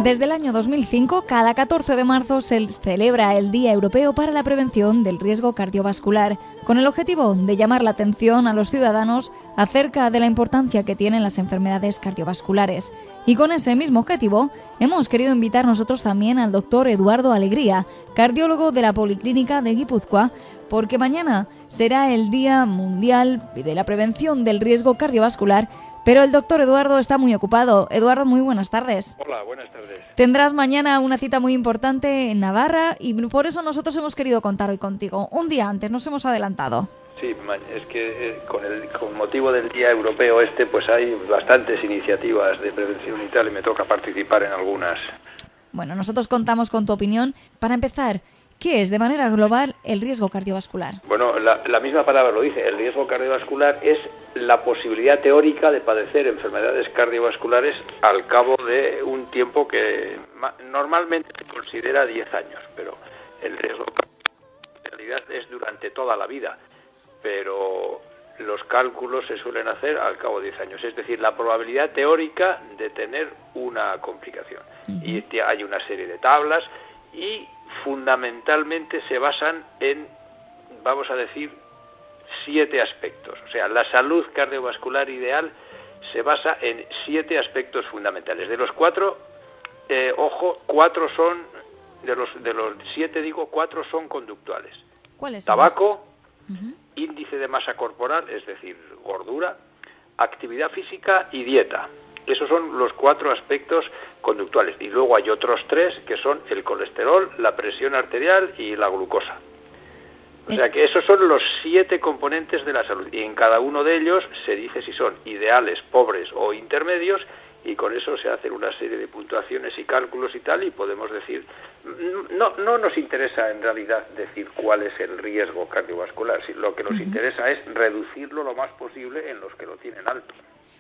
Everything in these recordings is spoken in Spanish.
Desde el año 2005, cada 14 de marzo se celebra el Día Europeo para la Prevención del Riesgo Cardiovascular, con el objetivo de llamar la atención a los ciudadanos acerca de la importancia que tienen las enfermedades cardiovasculares. Y con ese mismo objetivo, hemos querido invitar nosotros también al doctor Eduardo Alegría, cardiólogo de la Policlínica de Guipúzcoa, porque mañana será el Día Mundial de la Prevención del Riesgo Cardiovascular. Pero el doctor Eduardo está muy ocupado. Eduardo, muy buenas tardes. Hola, buenas tardes. Tendrás mañana una cita muy importante en Navarra y por eso nosotros hemos querido contar hoy contigo. Un día antes, nos hemos adelantado. Sí, es que con motivo del Día Europeo pues hay bastantes iniciativas de prevención y tal, y me toca participar en algunas. Bueno, nosotros contamos con tu opinión. Para empezar, ¿qué es de manera global el riesgo cardiovascular? Bueno, la misma palabra lo dice. El riesgo cardiovascular es la posibilidad teórica de padecer enfermedades cardiovasculares al cabo de un tiempo que normalmente se considera 10 años, pero el riesgo en realidad es durante toda la vida, pero los cálculos se suelen hacer al cabo de 10 años, es decir, la probabilidad teórica de tener una complicación. Y hay una serie de tablas y fundamentalmente se basan en, vamos a decir, 7 aspectos. O sea, la salud cardiovascular ideal se basa en 7 aspectos fundamentales. De los 4, 4 son, de los 7 digo, 4 son conductuales. ¿Cuáles son? Tabaco, índice de masa corporal, es decir, gordura, actividad física y dieta. Esos son los 4 aspectos conductuales. Y luego hay otros 3 que son el colesterol, la presión arterial y la glucosa. O sea que esos son los 7 componentes de la salud, y en cada uno de ellos se dice si son ideales, pobres o intermedios, y con eso se hacen una serie de puntuaciones y cálculos y tal, y podemos decir, no nos interesa en realidad decir cuál es el riesgo cardiovascular, lo que nos interesa es reducirlo lo más posible en los que lo tienen alto.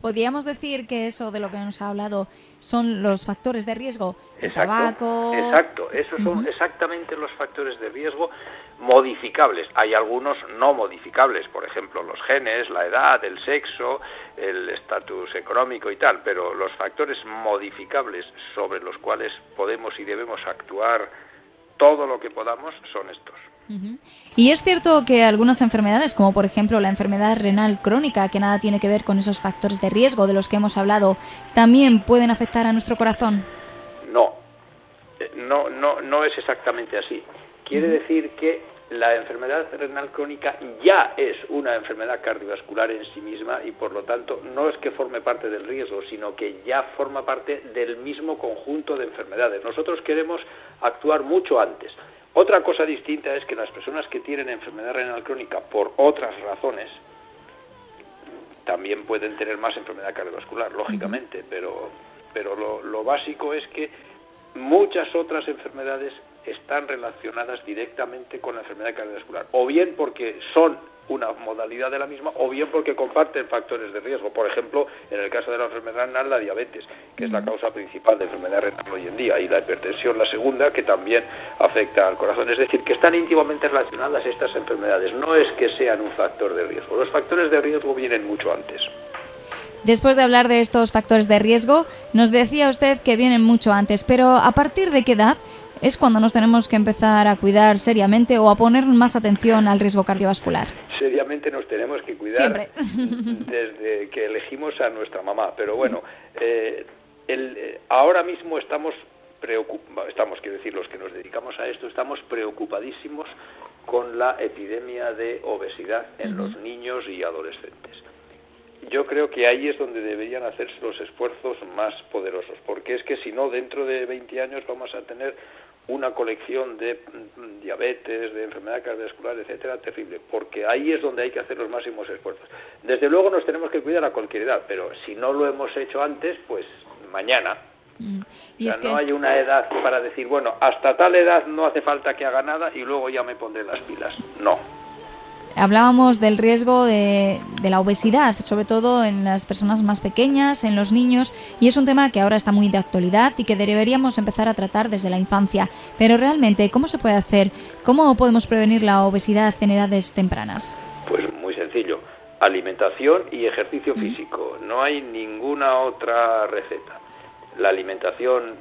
¿Podríamos decir que eso de lo que nos ha hablado son los factores de riesgo? El tabaco... Exacto, esos son exactamente los factores de riesgo modificables. Hay algunos no modificables, por ejemplo, los genes, la edad, el sexo, el estatus económico y tal, pero los factores modificables sobre los cuales podemos y debemos actuar todo lo que podamos son estos. Y es cierto que algunas enfermedades, como por ejemplo la enfermedad renal crónica, que nada tiene que ver con esos factores de riesgo de los que hemos hablado, también pueden afectar a nuestro corazón. No es exactamente así. Quiere decir que la enfermedad renal crónica ya es una enfermedad cardiovascular en sí misma y por lo tanto no es que forme parte del riesgo, sino que ya forma parte del mismo conjunto de enfermedades. Nosotros queremos actuar mucho antes. Otra cosa distinta es que las personas que tienen enfermedad renal crónica por otras razones también pueden tener más enfermedad cardiovascular, lógicamente, pero lo básico es que muchas otras enfermedades están relacionadas directamente con la enfermedad cardiovascular, o bien porque son una modalidad de la misma, o bien porque comparten factores de riesgo. Por ejemplo, en el caso de la enfermedad renal, la diabetes, que es la causa principal de enfermedad renal hoy en día, y la hipertensión, la segunda, que también afecta al corazón. Es decir, que están íntimamente relacionadas estas enfermedades. No es que sean un factor de riesgo. Los factores de riesgo vienen mucho antes. Después de hablar de estos factores de riesgo, nos decía usted que vienen mucho antes, pero ¿a partir de qué edad es cuando nos tenemos que empezar a cuidar seriamente o a poner más atención al riesgo cardiovascular? Seriamente nos tenemos que cuidar siempre desde que elegimos a nuestra mamá, pero bueno, ahora mismo quiero decir, los que nos dedicamos a esto, estamos preocupadísimos con la epidemia de obesidad en los niños y adolescentes. Yo creo que ahí es donde deberían hacerse los esfuerzos más poderosos, porque es que si no, dentro de 20 años vamos a tener una colección de diabetes, de enfermedad cardiovascular, etcétera, terrible, porque ahí es donde hay que hacer los máximos esfuerzos. Desde luego nos tenemos que cuidar a cualquier edad, pero si no lo hemos hecho antes, pues mañana. Y o sea, no hay una edad para decir, bueno, hasta tal edad no hace falta que haga nada y luego ya me pondré las pilas. No. Hablábamos del riesgo de la obesidad, sobre todo en las personas más pequeñas, en los niños, y es un tema que ahora está muy de actualidad y que deberíamos empezar a tratar desde la infancia. Pero realmente, ¿cómo se puede hacer? ¿Cómo podemos prevenir la obesidad en edades tempranas? Pues muy sencillo, alimentación y ejercicio físico, no hay ninguna otra receta. La alimentación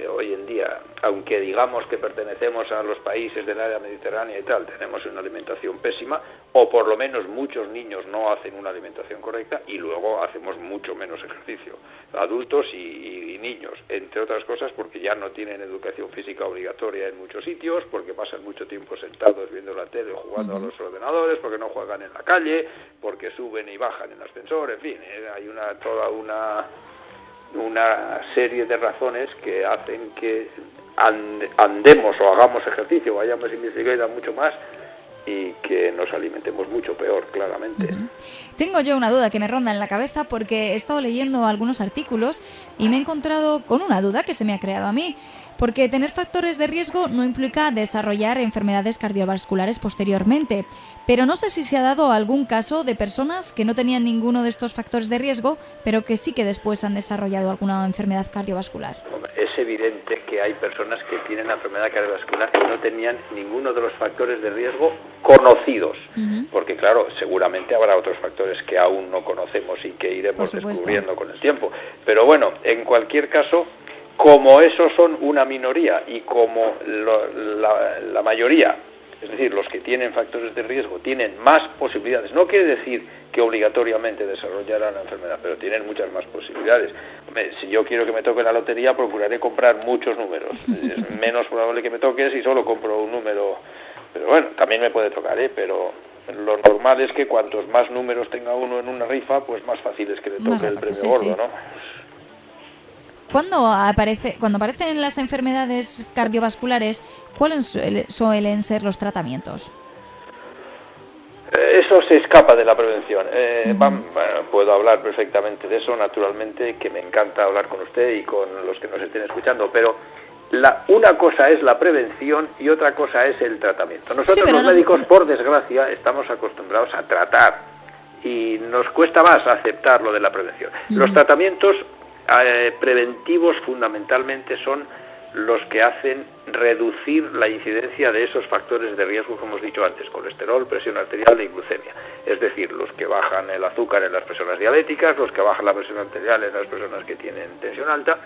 hoy en día, aunque digamos que pertenecemos a los países del área mediterránea y tal, tenemos una alimentación pésima, o por lo menos muchos niños no hacen una alimentación correcta, y luego hacemos mucho menos ejercicio, adultos y niños, entre otras cosas porque ya no tienen educación física obligatoria en muchos sitios, porque pasan mucho tiempo sentados viendo la tele o jugando a los ordenadores, porque no juegan en la calle, porque suben y bajan en ascensor, en fin, hay toda una serie de razones que hacen que andemos o hagamos ejercicio, vayamos en bicicleta mucho más y que nos alimentemos mucho peor, claramente. Tengo yo una duda que me ronda en la cabeza porque he estado leyendo algunos artículos y me he encontrado con una duda que se me ha creado a mí. Porque tener factores de riesgo no implica desarrollar enfermedades cardiovasculares posteriormente. Pero no sé si se ha dado algún caso de personas que no tenían ninguno de estos factores de riesgo, pero que sí que después han desarrollado alguna enfermedad cardiovascular. Es evidente que hay personas que tienen la enfermedad cardiovascular que no tenían ninguno de los factores de riesgo conocidos. Porque claro, seguramente habrá otros factores que aún no conocemos y que iremos descubriendo con el tiempo. Pero bueno, en cualquier caso, como esos son una minoría y como la mayoría, es decir, los que tienen factores de riesgo tienen más posibilidades, no quiere decir que obligatoriamente desarrollarán la enfermedad, pero tienen muchas más posibilidades. Si yo quiero que me toque la lotería, procuraré comprar muchos números. Es menos probable que me toque si solo compro un número, pero bueno, también me puede tocar, pero lo normal es que cuantos más números tenga uno en una rifa, pues más fácil es que le toque el premio gordo, ¿no? Cuando aparecen las enfermedades cardiovasculares, ¿cuáles suelen ser los tratamientos? Eso se escapa de la prevención. Puedo hablar perfectamente de eso, naturalmente, que me encanta hablar con usted y con los que nos estén escuchando, pero una cosa es la prevención y otra cosa es el tratamiento. Nosotros los médicos, por desgracia, estamos acostumbrados a tratar y nos cuesta más aceptar lo de la prevención. Los tratamientos preventivos fundamentalmente son los que hacen reducir la incidencia de esos factores de riesgo que hemos dicho antes, colesterol, presión arterial y glucemia. Es decir, los que bajan el azúcar en las personas diabéticas, los que bajan la presión arterial en las personas que tienen tensión alta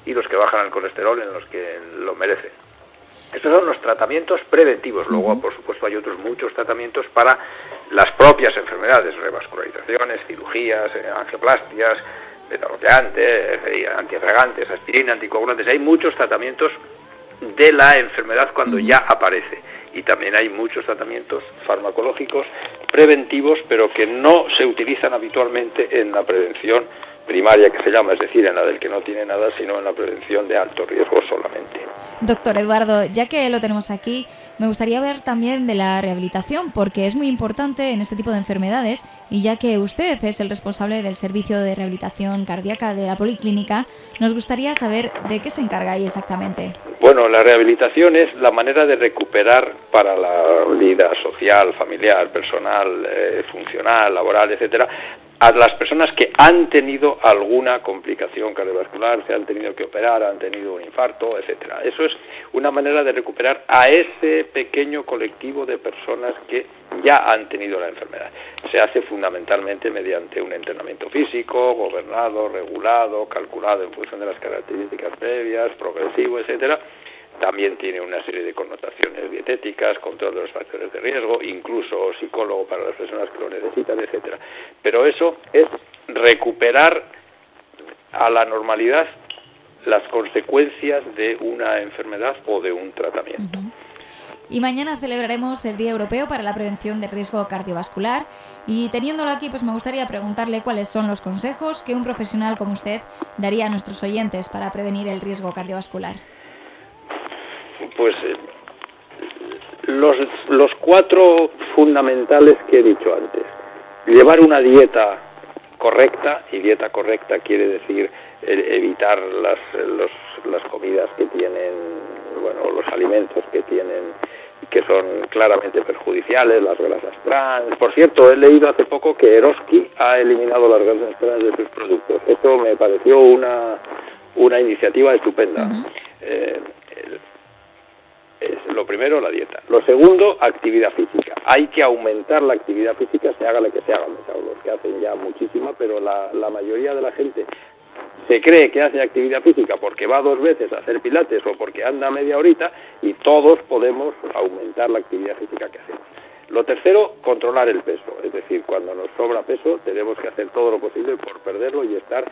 y los que bajan el colesterol en los que lo merecen. Estos son los tratamientos preventivos. Luego, por supuesto, hay otros muchos tratamientos para las propias enfermedades, revascularizaciones, cirugías, angioplastias, beta-bloqueantes, antiatragantes, aspirina, anticoagulantes. Hay muchos tratamientos de la enfermedad cuando ya aparece. Y también hay muchos tratamientos farmacológicos preventivos, pero que no se utilizan habitualmente en la prevención primaria, que se llama, es decir, en la del que no tiene nada, sino en la prevención de alto riesgo solamente. Doctor Eduardo, ya que lo tenemos aquí, me gustaría ver también de la rehabilitación, porque es muy importante en este tipo de enfermedades, y ya que usted es el responsable del servicio de rehabilitación cardíaca de la Policlínica, nos gustaría saber de qué se encarga ahí exactamente. Bueno, la rehabilitación es la manera de recuperar para la vida social, familiar, personal, funcional, laboral, etcétera, a las personas que han tenido alguna complicación cardiovascular, se han tenido que operar, han tenido un infarto, etcétera. Eso es una manera de recuperar a ese pequeño colectivo de personas que ya han tenido la enfermedad. Se hace fundamentalmente mediante un entrenamiento físico, gobernado, regulado, calculado en función de las características previas, progresivo, etcétera. También tiene una serie de connotaciones dietéticas, control de los factores de riesgo, incluso psicólogo para las personas que lo necesitan, etcétera. Pero eso es recuperar a la normalidad las consecuencias de una enfermedad o de un tratamiento. Y mañana celebraremos el Día Europeo para la Prevención del Riesgo Cardiovascular, y teniéndolo aquí, pues me gustaría preguntarle cuáles son los consejos que un profesional como usted daría a nuestros oyentes para prevenir el riesgo cardiovascular. Pues los cuatro fundamentales que he dicho antes. Llevar una dieta correcta, y dieta correcta quiere decir evitar las comidas que tienen, los alimentos que tienen, que son claramente perjudiciales, las grasas trans. Por cierto, he leído hace poco que Eroski ha eliminado las grasas trans de sus productos. Esto me pareció una iniciativa estupenda. Lo primero, la dieta. Lo segundo, actividad física. Hay que aumentar la actividad física, se haga la que se haga. Los que hacen ya muchísima, pero la mayoría de la gente se cree que hace actividad física porque va 2 veces a hacer pilates o porque anda media horita, y todos podemos aumentar la actividad física que hacemos. Lo tercero, controlar el peso, es decir, cuando nos sobra peso tenemos que hacer todo lo posible por perderlo y estar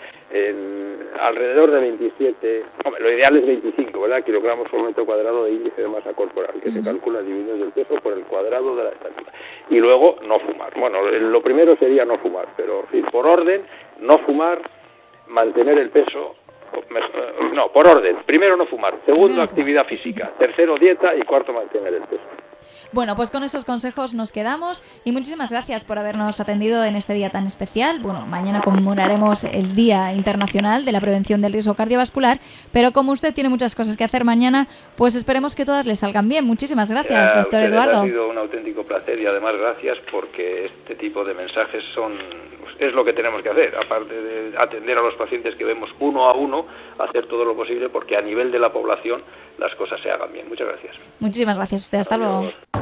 alrededor de 27, lo ideal es 25, ¿verdad?, kilogramos por metro cuadrado de índice de masa corporal, que se calcula dividiendo el peso por el cuadrado de la estatura. Y luego, no fumar. Bueno, lo primero sería no fumar, pero por orden, no fumar, mantener el peso. No, por orden. Primero, no fumar. Segundo, actividad física. Tercero, dieta. Y cuarto, mantener el peso. Bueno, pues con esos consejos nos quedamos y muchísimas gracias por habernos atendido en este día tan especial. Bueno, mañana conmemoraremos el Día Internacional de la Prevención del Riesgo Cardiovascular, pero como usted tiene muchas cosas que hacer mañana, pues esperemos que todas le salgan bien. Muchísimas gracias, doctor Eduardo. Ha sido un auténtico placer y además gracias porque este tipo de mensajes es lo que tenemos que hacer, aparte de atender a los pacientes que vemos uno a uno, hacer todo lo posible porque a nivel de la población las cosas se hagan bien. Muchas gracias. Muchísimas gracias a usted. Hasta luego.